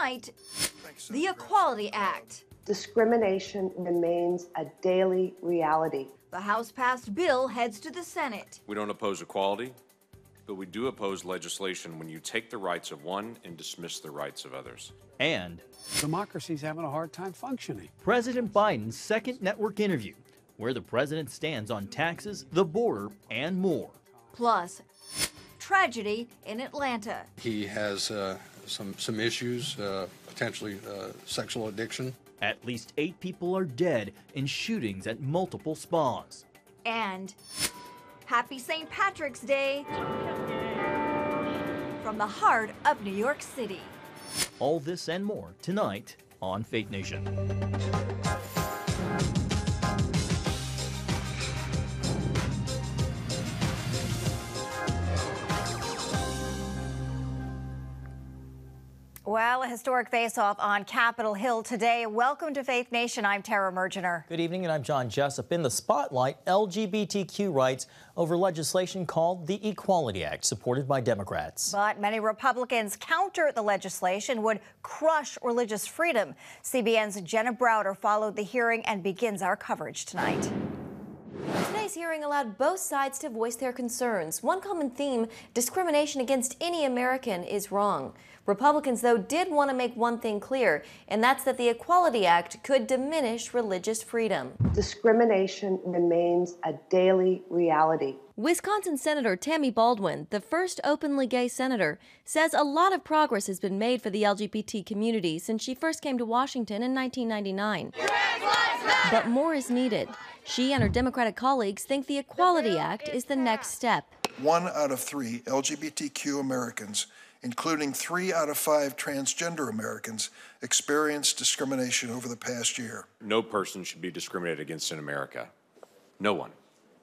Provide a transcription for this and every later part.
tonight, the Equality Act. Discrimination remains a daily reality. The House-passed bill heads to the Senate. We don't oppose equality, but we do oppose legislation when you take the rights of one and dismiss the rights of others. And democracy's having a hard time functioning. President Biden's second network interview, where the president stands on taxes, the border, and more. Plus, tragedy in Atlanta. He has some issues, potentially sexual addiction. At least 8 people are dead in shootings at multiple spas. And happy St. Patrick's Day from the heart of New York City. All this and more tonight on Faith Nation. Well, a historic face-off on Capitol Hill today. Welcome to Faith Nation. I'm Tara Mergener. Good evening, and I'm John Jessup. In the spotlight, LGBTQ rights over legislation called the Equality Act, supported by Democrats. But many Republicans counter the legislation would crush religious freedom. CBN's Jenna Browder followed the hearing and begins our coverage tonight. Today's hearing allowed both sides to voice their concerns. One common theme, discrimination against any American is wrong. Republicans, though, did want to make one thing clear, and that's that the Equality Act could diminish religious freedom. Discrimination remains a daily reality. Wisconsin Senator Tammy Baldwin, the first openly gay senator, says a lot of progress has been made for the LGBT community since she first came to Washington in 1999. But more is needed. She and her Democratic colleagues think the Equality Act is the next step. 1 out of 3 LGBTQ Americans, including 3 out of 5 transgender Americans, experienced discrimination over the past year. No person should be discriminated against in America. No one.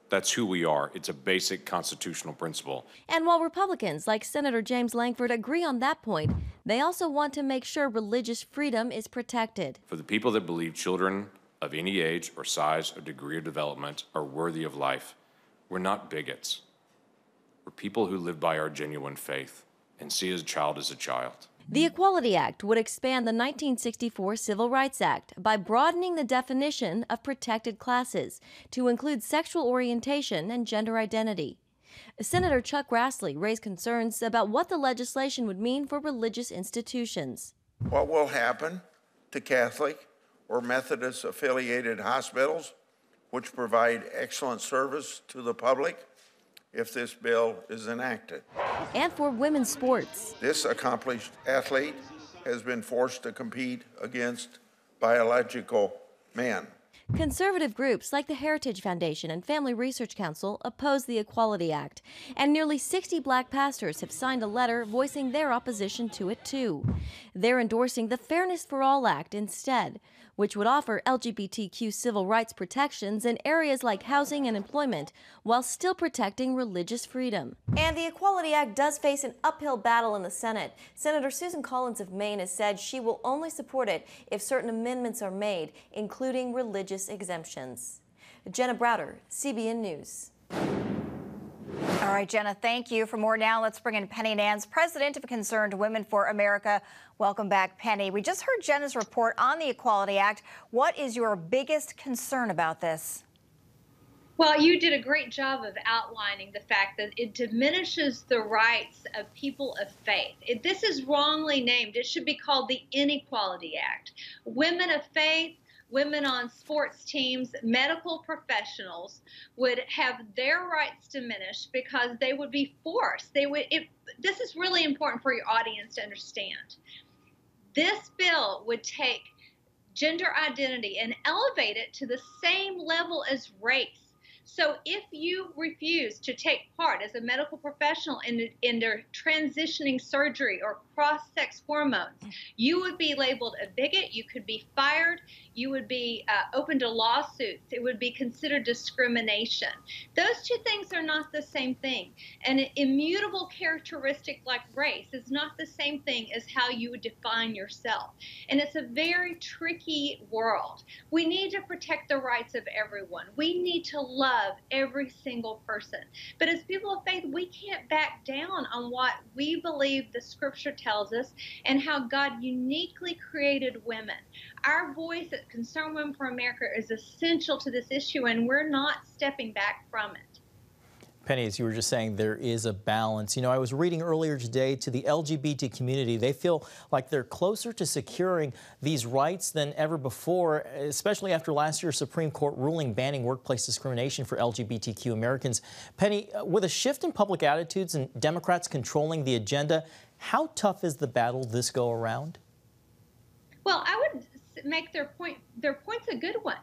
That's who we are. It's a basic constitutional principle. And while Republicans like Senator James Langford agree on that point, they also want to make sure religious freedom is protected. For the people that believe children of any age or size or degree of development are worthy of life, we're not bigots. We're people who live by our genuine faith and see a child as a child. The Equality Act would expand the 1964 Civil Rights Act by broadening the definition of protected classes to include sexual orientation and gender identity. Senator Chuck Grassley raised concerns about what the legislation would mean for religious institutions. What will happen to Catholic or Methodist-affiliated hospitals, which provide excellent service to the public, if this bill is enacted? And for women's sports. This accomplished athlete has been forced to compete against biological men. Conservative groups like the Heritage Foundation and Family Research Council oppose the Equality Act, and nearly 60 black pastors have signed a letter voicing their opposition to it too. They're endorsing the Fairness for All Act instead, which would offer LGBTQ civil rights protections in areas like housing and employment, while still protecting religious freedom. And the Equality Act does face an uphill battle in the Senate. Senator Susan Collins of Maine has said she will only support it if certain amendments are made, including religious exemptions. Jenna Browder, CBN News. All right, Jenna, thank you. For more now, let's bring in Penny Nance, president of Concerned Women for America. Welcome back, Penny. We just heard Jenna's report on the Equality Act. What is your biggest concern about this? Well, you did a great job of outlining the fact that it diminishes the rights of people of faith. This is wrongly named. It should be called the Inequality Act. Women of faith, women on sports teams, medical professionals would have their rights diminished because they would be forced. This is really important for your audience to understand. This bill would take gender identity and elevate it to the same level as race. So if you refuse to take part as a medical professional in their transitioning surgery or cross-sex hormones, you would be labeled a bigot, you could be fired, you would be open to lawsuits, it would be considered discrimination. Those two things are not the same thing. An immutable characteristic like race is not the same thing as how you would define yourself. And it's a very tricky world. We need to protect the rights of everyone. We need to love love every single person. But as people of faith, we can't back down on what we believe the scripture tells us and how God uniquely created women. Our voice at Concerned Women for America is essential to this issue, and we're not stepping back from it. Penny, as you were just saying, there is a balance. You know, I was reading earlier today to the LGBT community. They feel like they're closer to securing these rights than ever before, especially after last year's Supreme Court ruling banning workplace discrimination for LGBTQ Americans. Penny, with a shift in public attitudes and Democrats controlling the agenda, how tough is the battle this go around? Well, I would make their point's a good one.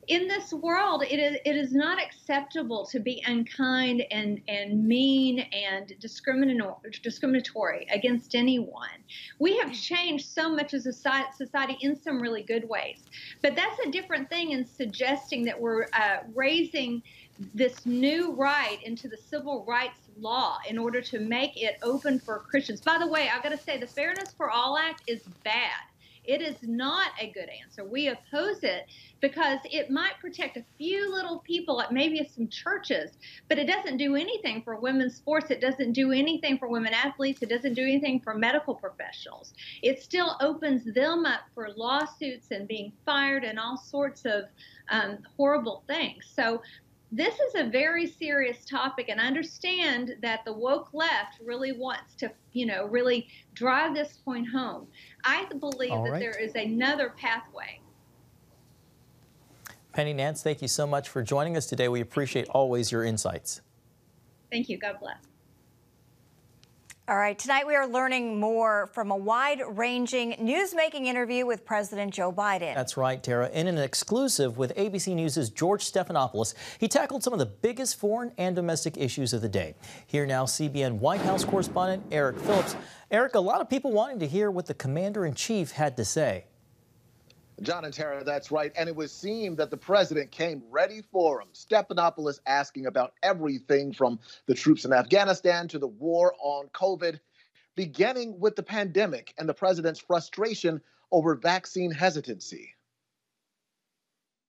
In this world, it is not acceptable to be unkind and mean and discriminatory against anyone. We have changed so much as a society in some really good ways. But that's a different thing in suggesting that we're raising this new right into the civil rights law in order to make it open for Christians. By the way, I've got to say the Fairness for All Act is bad. It is not a good answer. We oppose it because it might protect a few little people at maybe some churches, but it doesn't do anything for women's sports. It doesn't do anything for women athletes. It doesn't do anything for medical professionals. It still opens them up for lawsuits and being fired and all sorts of horrible things. So this is a very serious topic, and I understand that the woke left really wants to, really drive this point home. I believe that there is another pathway. Penny Nance, thank you so much for joining us today. We appreciate always your insights. Thank you. God bless. All right, tonight we are learning more from a wide-ranging news-making interview with President Joe Biden. That's right, Tara. In an exclusive with ABC News' George Stephanopoulos, he tackled some of the biggest foreign and domestic issues of the day. Here now, CBN White House correspondent Eric Phillips. Eric, a lot of people wanting to hear what the commander-in-chief had to say. John and Tara, that's right. And it would seem that the president came ready for him. Stephanopoulos asking about everything from the troops in Afghanistan to the war on COVID, beginning with the pandemic and the president's frustration over vaccine hesitancy.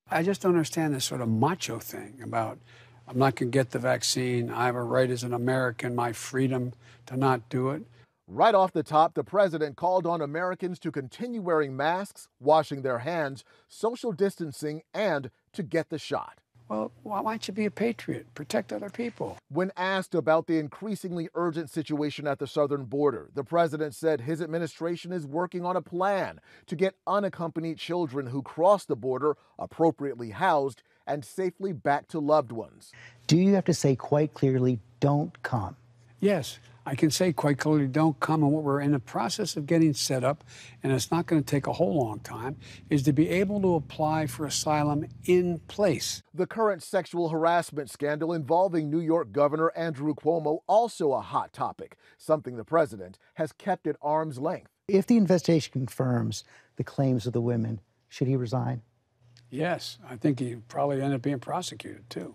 I just don't understand this sort of macho thing about I'm not going to get the vaccine. I have a right as an American, my freedom to not do it. Right off the top, the president called on Americans to continue wearing masks, washing their hands, social distancing, and to get the shot. Well, why don't you be a patriot? Protect other people. When asked about the increasingly urgent situation at the southern border, the president said his administration is working on a plan to get unaccompanied children who cross the border appropriately housed and safely back to loved ones. Do you have to say quite clearly, don't come? Yes. I can say quite clearly, don't come. And what we're in the process of getting set up, and it's not going to take a whole long time, is to be able to apply for asylum in place. The current sexual harassment scandal involving New York Governor Andrew Cuomo, also a hot topic, something the president has kept at arm's length. If the investigation confirms the claims of the women, should he resign? Yes, I think he probably end up being prosecuted, too.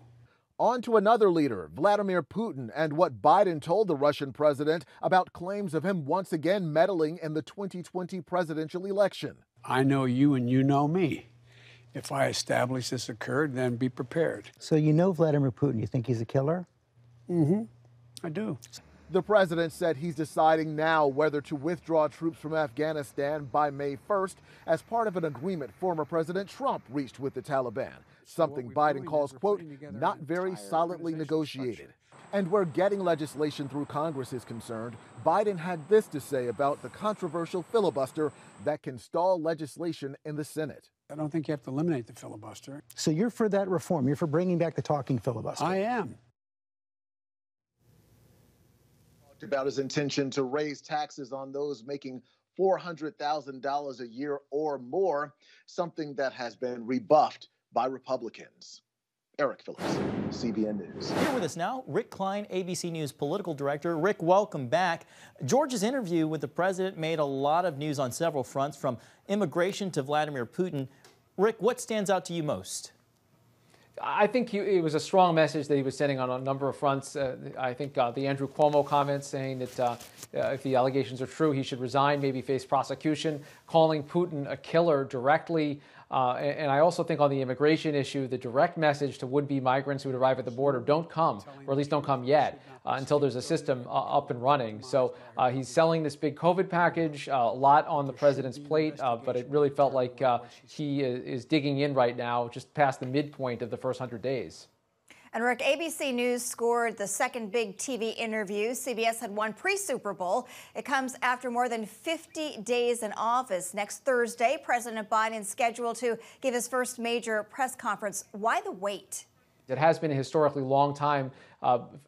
On to another leader, Vladimir Putin, and what Biden told the Russian president about claims of him once again meddling in the 2020 presidential election. I know you and you know me. If I establish this occurred, then be prepared. So you know Vladimir Putin. You think he's a killer? Mm-hmm. I do. The president said he's deciding now whether to withdraw troops from Afghanistan by May 1st as part of an agreement former President Trump reached with the Taliban. Something Biden calls, quote, not very solidly negotiated. And where getting legislation through Congress is concerned, Biden had this to say about the controversial filibuster that can stall legislation in the Senate. I don't think you have to eliminate the filibuster. So you're for that reform? You're for bringing back the talking filibuster? I am. Talked about his intention to raise taxes on those making $400,000 a year or more, something that has been rebuffed by Republicans. Eric Phillips, CBN News. Here with us now, Rick Klein, ABC News political director. Rick, welcome back. George's interview with the president made a lot of news on several fronts, from immigration to Vladimir Putin. Rick, what stands out to you most? I think it was a strong message that he was sending on a number of fronts. I think the Andrew Cuomo comments saying that if the allegations are true, he should resign, maybe face prosecution, calling Putin a killer directly. And I also think on the immigration issue, the direct message to would-be migrants who would arrive at the border, don't come, or at least don't come yet, until there's a system up and running. So he's selling this big COVID package, a lot on the president's plate, but it really felt like he is digging in right now, just past the midpoint of the first 100 days. And Rick, ABC News scored the second big TV interview. CBS had won pre-Super Bowl. It comes after more than 50 days in office. Next Thursday, President Biden is scheduled to give his first major press conference. Why the wait? It has been a historically long time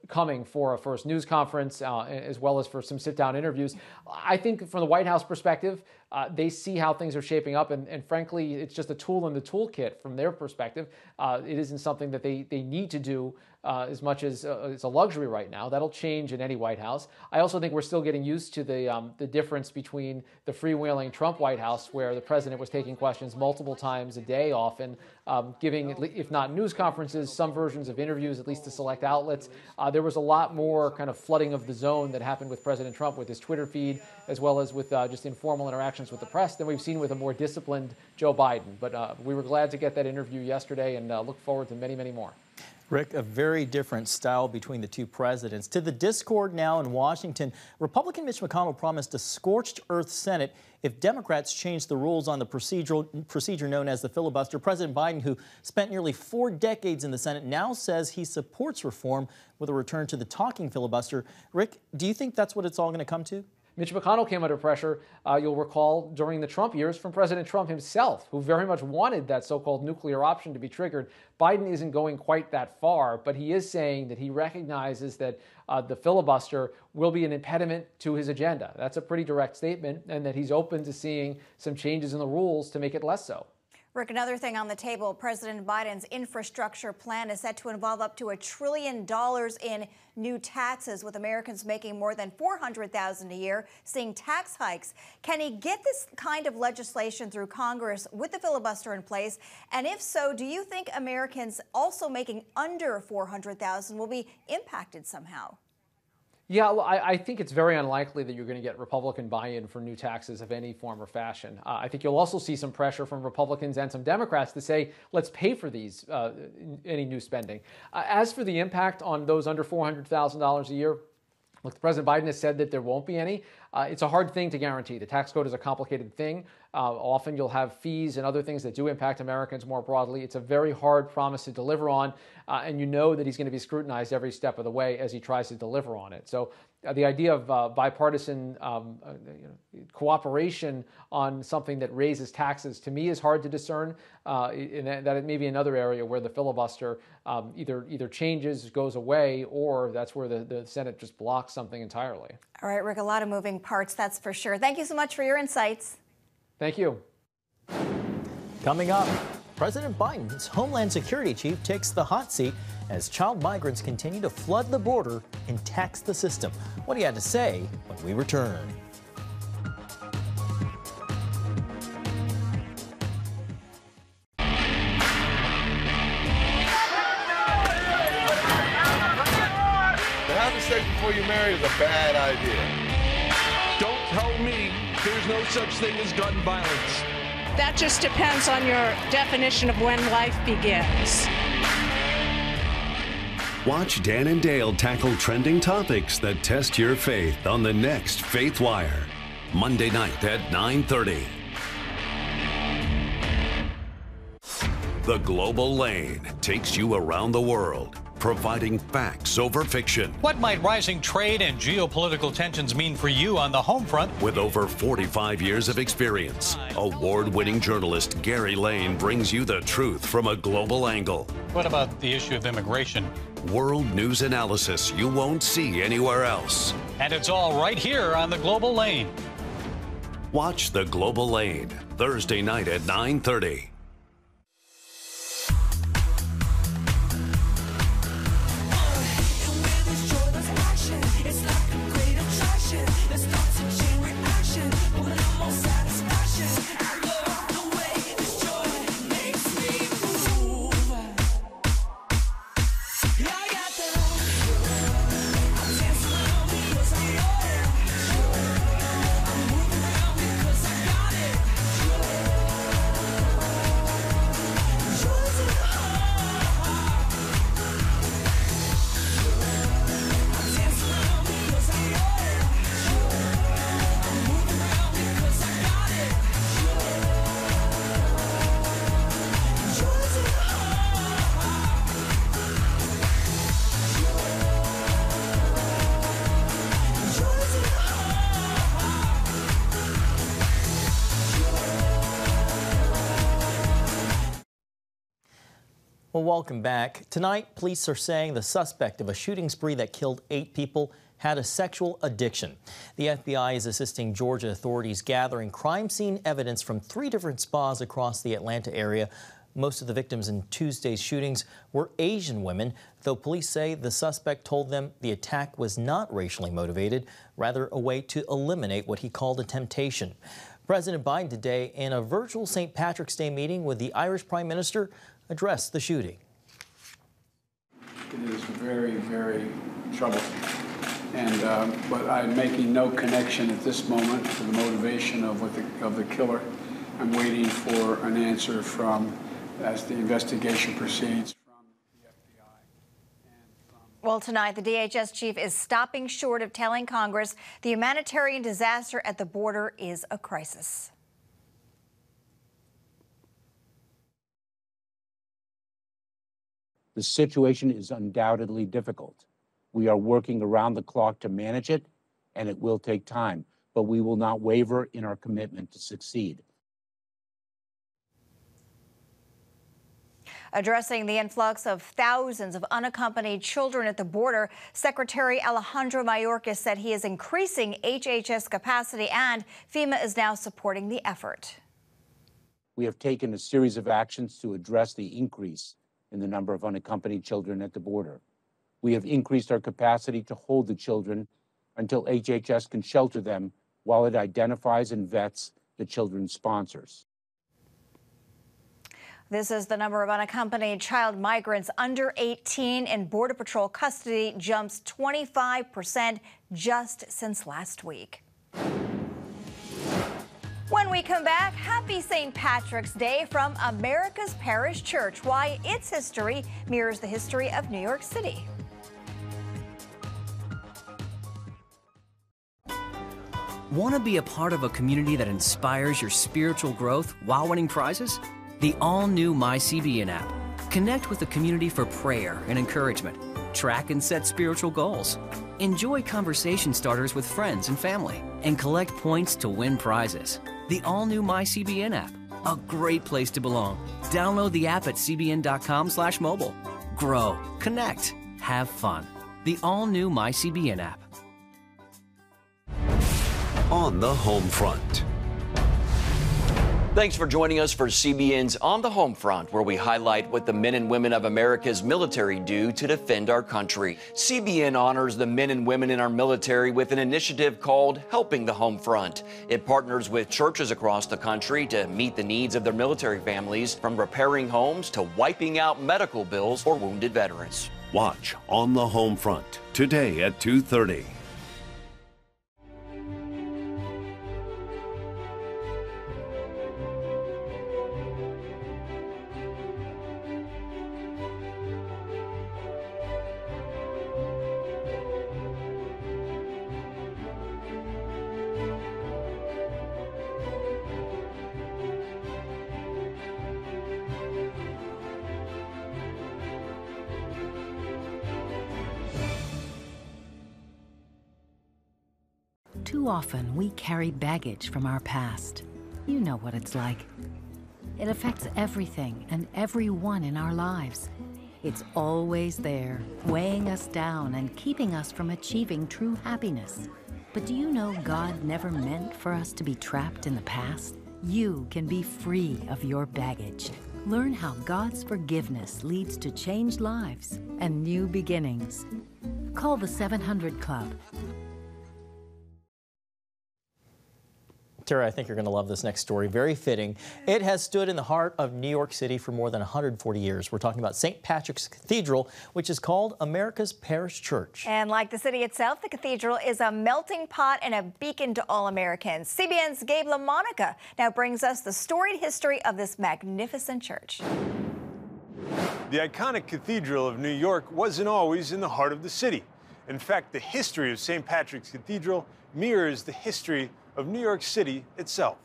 coming for a first news conference, as well as for some sit-down interviews. I think from the White House perspective, they see how things are shaping up, and frankly, it's just a tool in the toolkit from their perspective. It isn't something that they need to do as much as it's a luxury right now. That'll change in any White House. I also think we're still getting used to the difference between the freewheeling Trump White House, where the president was taking questions multiple times a day, often giving, if not news conferences, some versions of interviews, at least to select outlets. There was a lot more kind of flooding of the zone that happened with President Trump with his Twitter feed, as well as with just informal interactions with the press, than we've seen with a more disciplined Joe Biden. But we were glad to get that interview yesterday, and look forward to many, many more. Rick, a very different style between the two presidents. To the discord now in Washington, Republican Mitch McConnell promised a scorched earth Senate if Democrats change the rules on the procedure known as the filibuster. President Biden, who spent nearly 4 decades in the Senate, now says he supports reform with a return to the talking filibuster. Rick, do you think that's what it's all going to come to? Mitch McConnell came under pressure, you'll recall, during the Trump years from President Trump himself, who very much wanted that so-called nuclear option to be triggered. Biden isn't going quite that far, but he is saying that he recognizes that the filibuster will be an impediment to his agenda. That's a pretty direct statement, and that he's open to seeing some changes in the rules to make it less so. Rick, another thing on the table, President Biden's infrastructure plan is set to involve up to $1 trillion in new taxes, with Americans making more than $400,000 a year seeing tax hikes. Can he get this kind of legislation through Congress with the filibuster in place? And if so, do you think Americans also making under $400,000 will be impacted somehow? Yeah, well, I think it's very unlikely that you're going to get Republican buy-in for new taxes of any form or fashion. I think you'll also see some pressure from Republicans and some Democrats to say, let's pay for these, any new spending. As for the impact on those under $400,000 a year, look, President Biden has said that there won't be any. It's a hard thing to guarantee. The tax code is a complicated thing. Often you'll have fees and other things that do impact Americans more broadly. It's a very hard promise to deliver on, and you know that he's going to be scrutinized every step of the way as he tries to deliver on it. So the idea of bipartisan cooperation on something that raises taxes, to me, is hard to discern. And that it may be another area where the filibuster either changes, goes away, or that's where the Senate just blocks something entirely. All right, Rick, a lot of moving parts, that's for sure. Thank you so much for your insights. Thank you. Coming up, President Biden's Homeland Security chief takes the hot seat as child migrants continue to flood the border and tax the system. What he had to say when we return. Having sex before you marry is a bad idea. Don't tell me there's no such thing as gun violence. That just depends on your definition of when life begins. Watch Dan and Dale tackle trending topics that test your faith on the next Faith Wire, Monday night at 9:30. The Global Lane takes you around the world, providing facts over fiction. What might rising trade and geopolitical tensions mean for you on the home front? With over 45 years of experience, award-winning journalist Gary Lane brings you the truth from a global angle. What about the issue of immigration? World news analysis you won't see anywhere else. And it's all right here on the Global Lane. Watch The Global Lane, Thursday night at 9:30. Well, welcome back. Tonight, police are saying the suspect of a shooting spree that killed 8 people had a sexual addiction. The FBI is assisting Georgia authorities gathering crime scene evidence from 3 different spas across the Atlanta area. Most of the victims in Tuesday's shootings were Asian women, though police say the suspect told them the attack was not racially motivated, rather a way to eliminate what he called a temptation. President Biden today, in a virtual St. Patrick's Day meeting with the Irish Prime Minister, addressed the shooting. It is very, very troublesome. But I'm making no connection at this moment to the motivation of the killer. I'm waiting for an answer as the investigation proceeds. Well, tonight, the DHS chief is stopping short of telling Congress the humanitarian disaster at the border is a crisis. The situation is undoubtedly difficult. We are working around the clock to manage it, and it will take time, but we will not waver in our commitment to succeed. Addressing the influx of thousands of unaccompanied children at the border, Secretary Alejandro Mayorkas said he is increasing HHS capacity and FEMA is now supporting the effort. We have taken a series of actions to address the increase in the number of unaccompanied children at the border. We have increased our capacity to hold the children until HHS can shelter them while it identifies and vets the children's sponsors. This is the number of unaccompanied child migrants under 18 in Border Patrol custody jumps 25% just since last week. When we come back, happy St. Patrick's Day from America's Parish Church, why its history mirrors the history of New York City. Want to be a part of a community that inspires your spiritual growth while winning prizes? The all-new CBN app. Connect with the community for prayer and encouragement. Track and set spiritual goals. Enjoy conversation starters with friends and family. And collect points to win prizes. The all-new CBN app. A great place to belong. Download the app at cbn.com/mobile. Grow, connect, have fun. The all-new CBN app. On the home front. Thanks for joining us for CBN's On the Home Front, where we highlight what the men and women of America's military do to defend our country. CBN honors the men and women in our military with an initiative called Helping the Home Front. It partners with churches across the country to meet the needs of their military families, from repairing homes to wiping out medical bills for wounded veterans. Watch On the Home Front today at 2:30. Too often, we carry baggage from our past. You know what it's like. It affects everything and everyone in our lives. It's always there, weighing us down and keeping us from achieving true happiness. But do you know God never meant for us to be trapped in the past? You can be free of your baggage. Learn how God's forgiveness leads to changed lives and new beginnings. Call the 700 Club. Tara, I think you're going to love this next story. Very fitting. It has stood in the heart of New York City for more than 140 years. We're talking about St. Patrick's Cathedral, which is called America's Parish Church. And like the city itself, the cathedral is a melting pot and a beacon to all Americans. CBN's Gabe LaMonica now brings us the storied history of this magnificent church. The iconic Cathedral of New York wasn't always in the heart of the city. In fact, the history of St. Patrick's Cathedral mirrors the history of New York City itself.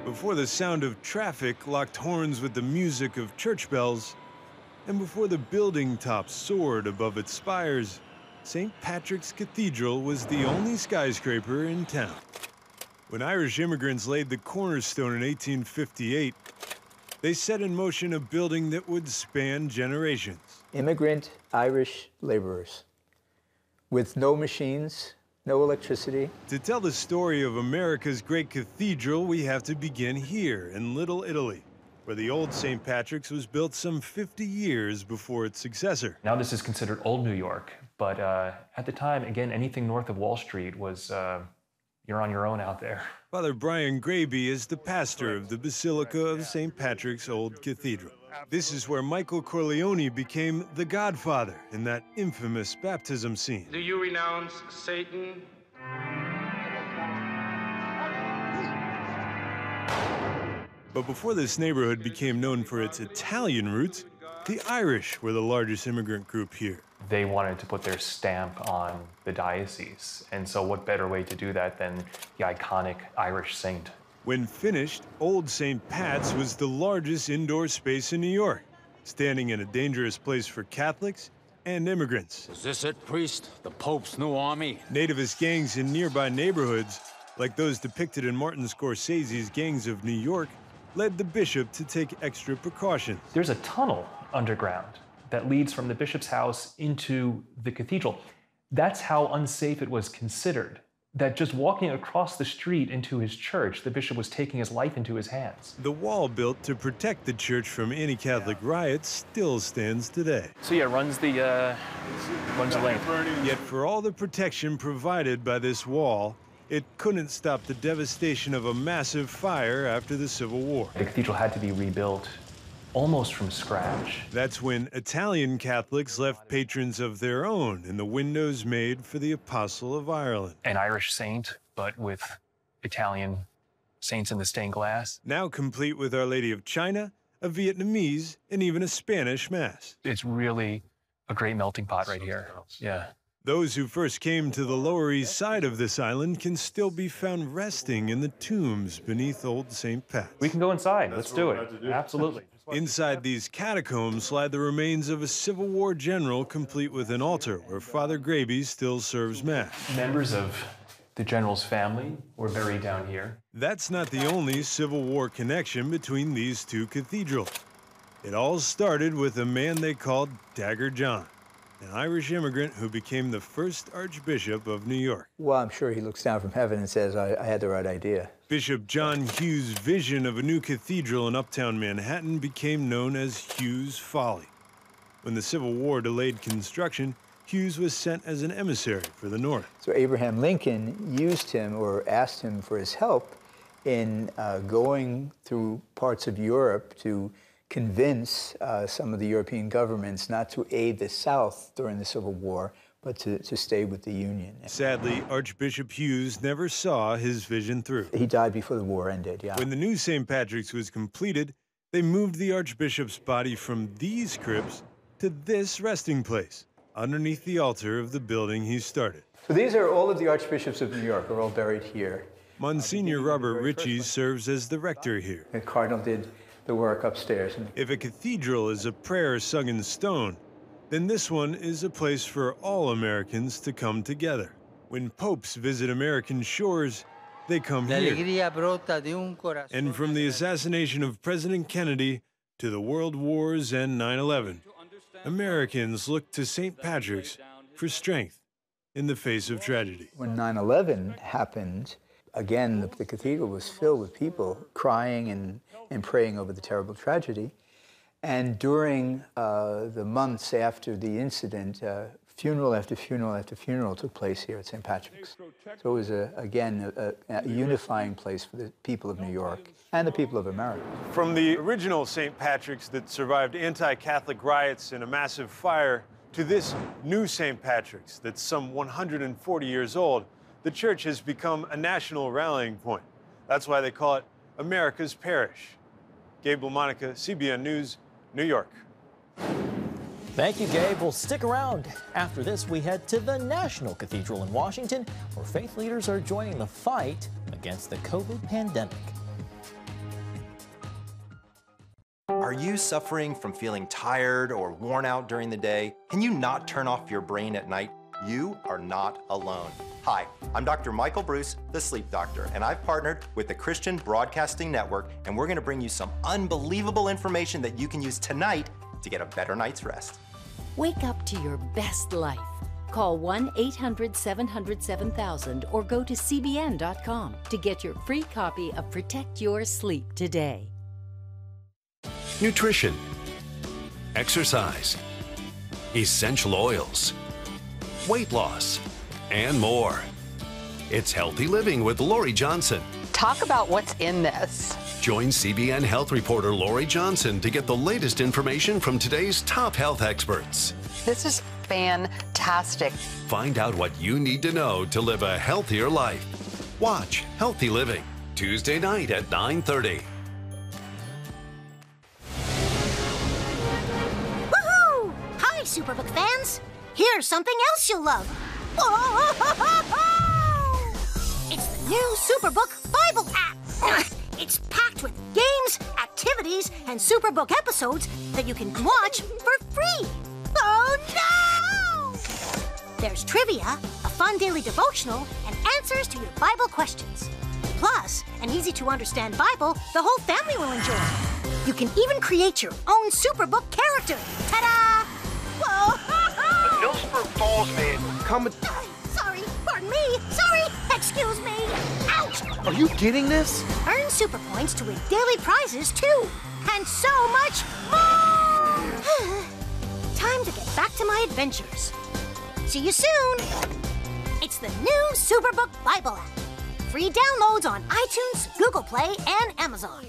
Before the sound of traffic locked horns with the music of church bells, and before the building tops soared above its spires, St. Patrick's Cathedral was the only skyscraper in town. When Irish immigrants laid the cornerstone in 1858, they set in motion a building that would span generations. Immigrant Irish laborers with no machines, no electricity. To tell the story of America's great cathedral, we have to begin here in Little Italy, where the old St. Patrick's was built some 50 years before its successor. Now this is considered Old New York, but at the time, again, anything north of Wall Street was, you're on your own out there. Father Brian Graby is the pastor of the Basilica of St. Patrick's Old Cathedral. This is where Michael Corleone became the Godfather in that infamous baptism scene. Do you renounce Satan? But before this neighborhood became known for its Italian roots, the Irish were the largest immigrant group here. They wanted to put their stamp on the diocese, and so what better way to do that than the iconic Irish saint? When finished, Old St. Pat's was the largest indoor space in New York, standing in a dangerous place for Catholics and immigrants. Is this it, priest? The Pope's new army? Nativist gangs in nearby neighborhoods, like those depicted in Martin Scorsese's Gangs of New York, led the bishop to take extra precautions. There's a tunnel underground that leads from the bishop's house into the cathedral. That's how unsafe it was considered, that just walking across the street into his church, the bishop was taking his life into his hands. The wall built to protect the church from anti-Catholic riots still stands today. So yeah, runs the length. Yet for all the protection provided by this wall, it couldn't stop the devastation of a massive fire after the Civil War. The cathedral had to be rebuilt almost from scratch. That's when Italian Catholics left patrons of their own in the windows made for the Apostle of Ireland. An Irish saint, but with Italian saints in the stained glass. Now complete with Our Lady of China, a Vietnamese, and even a Spanish Mass. It's really a great melting pot right here. Yeah. Those who first came to the Lower East Side of this island can still be found resting in the tombs beneath Old St. Pat's. We can go inside. Let's do it. Absolutely. Inside these catacombs lie the remains of a Civil War general, complete with an altar where Father Graby still serves Mass. Members of the general's family were buried down here. That's not the only Civil War connection between these two cathedrals. It all started with a man they called Dagger John, an Irish immigrant who became the first Archbishop of New York. Well, I'm sure he looks down from heaven and says, I had the right idea. Bishop John Hughes' vision of a new cathedral in uptown Manhattan became known as Hughes' Folly. When the Civil War delayed construction, Hughes was sent as an emissary for the North. So Abraham Lincoln used him, or asked him for his help, in going through parts of Europe to convince some of the European governments not to aid the South during the Civil War, but to stay with the Union. Sadly, Archbishop Hughes never saw his vision through. He died before the war ended, yeah. When the new St. Patrick's was completed, they moved the Archbishop's body from these crypts to this resting place, underneath the altar of the building he started. So these are all of the Archbishops of New York, are all buried here. Monsignor Robert Ritchie serves as the rector here. The Cardinal did the work upstairs. If a cathedral is a prayer sung in stone, then this one is a place for all Americans to come together. When popes visit American shores, they come here. And from the assassination of President Kennedy to the World Wars and 9/11, Americans look to St. Patrick's for strength in the face of tragedy. When 9/11 happened, again, the cathedral was filled with people crying and praying over the terrible tragedy. And during the months after the incident, funeral after funeral after funeral took place here at St. Patrick's. So it was, again, a unifying place for the people of New York and the people of America. From the original St. Patrick's that survived anti-Catholic riots and a massive fire to this new St. Patrick's that's some 140 years old, the church has become a national rallying point. That's why they call it America's Parish. Gabe LaMonica, CBN News, New York. Thank you, Gabe. Well, stick around. After this, we head to the National Cathedral in Washington, where faith leaders are joining the fight against the COVID pandemic. Are you suffering from feeling tired or worn out during the day? Can you not turn off your brain at night? You are not alone. Hi, I'm Dr. Michael Bruce, the sleep doctor, and I've partnered with the Christian Broadcasting Network, and we're gonna bring you some unbelievable information that you can use tonight to get a better night's rest. Wake up to your best life. Call 1-800-700-7000 or go to cbn.com to get your free copy of Protect Your Sleep today. Nutrition, exercise, essential oils, weight loss, and more. It's Healthy Living with Lori Johnson. Talk about what's in this. Join CBN health reporter Lori Johnson to get the latest information from today's top health experts. This is fantastic. Find out what you need to know to live a healthier life. Watch Healthy Living, Tuesday night at 9:30. Woohoo! Hi, Superbook fans. Here's something else you'll love. It's the new Superbook Bible app. It's packed with games, activities, and Superbook episodes that you can watch for free. Oh, no! There's trivia, a fun daily devotional, and answers to your Bible questions. Plus, an easy-to-understand Bible the whole family will enjoy. You can even create your own Superbook character. Ta-da! Whoa! No Spur Falls, man. Sorry, pardon me. Sorry, excuse me. Ouch! Are you getting this? Earn super points to win daily prizes, too. And so much more! Time to get back to my adventures. See you soon. It's the new Superbook Bible app. Free downloads on iTunes, Google Play, and Amazon.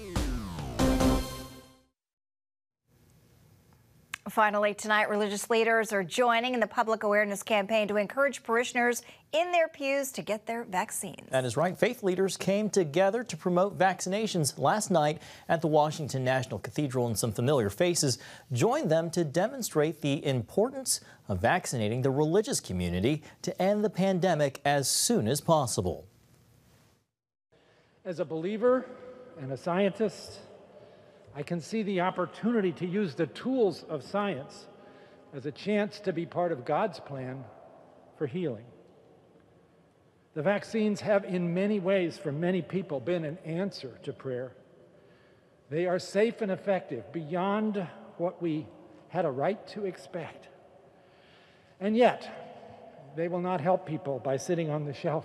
Finally, tonight, religious leaders are joining in the public awareness campaign to encourage parishioners in their pews to get their vaccines. That is right. Faith leaders came together to promote vaccinations last night at the Washington National Cathedral, and some familiar faces joined them to demonstrate the importance of vaccinating the religious community to end the pandemic as soon as possible. As a believer and a scientist, I can see the opportunity to use the tools of science as a chance to be part of God's plan for healing. The vaccines have in many ways for many people been an answer to prayer. They are safe and effective beyond what we had a right to expect. And yet, they will not help people by sitting on the shelf.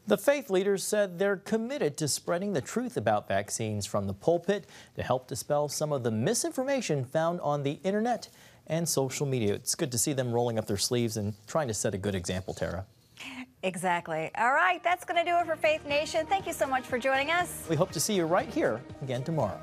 The faith leaders said they're committed to spreading the truth about vaccines from the pulpit to help dispel some of the misinformation found on the internet and social media. It's good to see them rolling up their sleeves and trying to set a good example, Tara. Exactly. All right, that's going to do it for Faith Nation. Thank you so much for joining us. We hope to see you right here again tomorrow.